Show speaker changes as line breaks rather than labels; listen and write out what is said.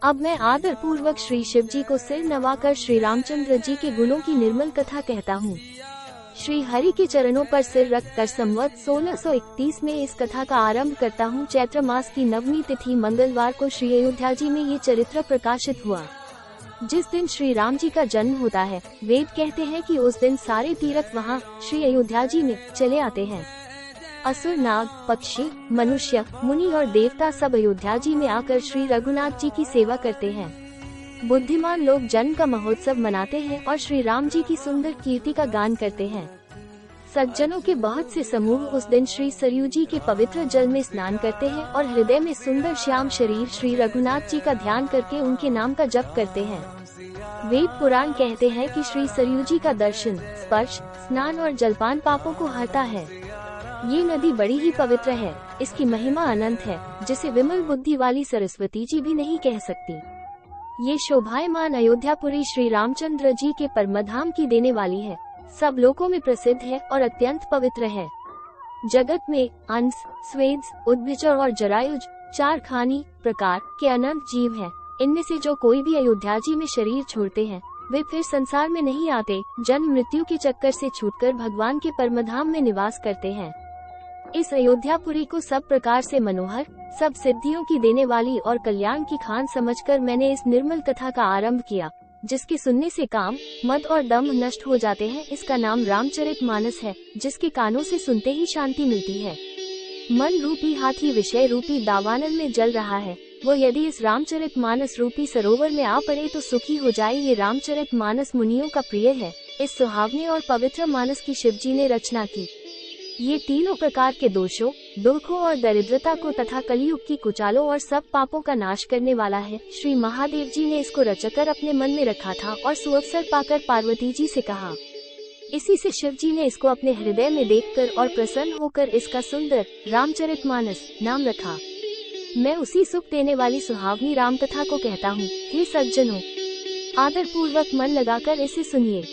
अब मैं आदर पूर्वक श्री शिव जी को सिर नवाकर श्री रामचंद्र जी के गुणों की निर्मल कथा कहता हूँ। श्री हरि के चरणों पर सिर रखकर संवत 1631 में इस कथा का आरंभ करता हूँ। चैत्र मास की नवमी तिथि मंगलवार को श्री अयोध्या जी में ये चरित्र प्रकाशित हुआ। जिस दिन श्री राम जी का जन्म होता है, वेद कहते हैं कि उस दिन सारे तीर्थ वहाँ श्री अयोध्या जी में चले आते हैं। असुर, नाग, पक्षी, मनुष्य, मुनि और देवता सब अयोध्या जी में आकर श्री रघुनाथ जी की सेवा करते हैं। बुद्धिमान लोग जन्म का महोत्सव मनाते हैं और श्री राम जी की सुंदर कीर्ति का गान करते हैं। सज्जनों के बहुत से समूह उस दिन श्री सरयू जी के पवित्र जल में स्नान करते हैं और हृदय में सुंदर श्याम शरीर श्री रघुनाथ जी का ध्यान करके उनके नाम का जप करते हैं। वेद पुराण कहते हैं कि श्री सरयू जी का दर्शन, स्पर्श, स्नान और जलपान पापों को हरता है। ये नदी बड़ी ही पवित्र है, इसकी महिमा अनंत है, जिसे विमल बुद्धि वाली सरस्वती जी भी नहीं कह सकती। ये शोभायमान अयोध्यापुरी श्री रामचंद्र जी के परमधाम की देने वाली है, सब लोकों में प्रसिद्ध है और अत्यंत पवित्र है। जगत में अंश, स्वेद्स, उद्भिजर और जरायुज 4 खानी प्रकार के अनंत जीव हैं। इनमें से जो कोई भी अयोध्या जी में शरीर छोड़ते हैं, वे फिर संसार में नहीं आते, जन्म मृत्यु के चक्कर से छूटकर भगवान के परमधाम में निवास करते हैं। इस अयोध्यापुरी को सब प्रकार से मनोहर, सब सिद्धियों की देने वाली और कल्याण की खान समझकर मैंने इस निर्मल कथा का आरंभ किया, जिसके सुनने से काम, मद और दम्भ नष्ट हो जाते हैं। इसका नाम रामचरितमानस है, जिसके कानों से सुनते ही शांति मिलती है। मन रूपी हाथी विषय रूपी दावानल में जल रहा है, वो यदि इस रामचरितमानस रूपी सरोवर में आ पड़े तो सुखी हो जाए। ये रामचरितमानस मुनियों का प्रिय है। इस सुहावने और पवित्र मानस की शिव जी ने रचना की। ये तीनों प्रकार के दोषों, दुखों और दरिद्रता को तथा कलयुग की कुचालों और सब पापों का नाश करने वाला है। श्री महादेव जी ने इसको रचकर अपने मन में रखा था और सुअवसर पाकर पार्वती जी से कहा। इसी से शिव जी ने इसको अपने हृदय में देखकर और प्रसन्न होकर इसका सुंदर रामचरितमानस नाम रखा। मैं उसी सुख देने वाली सुहावनी राम कथा को कहता हूँ। हे सज्जनों, आदर पूर्वक मन लगाकर इसे सुनिए।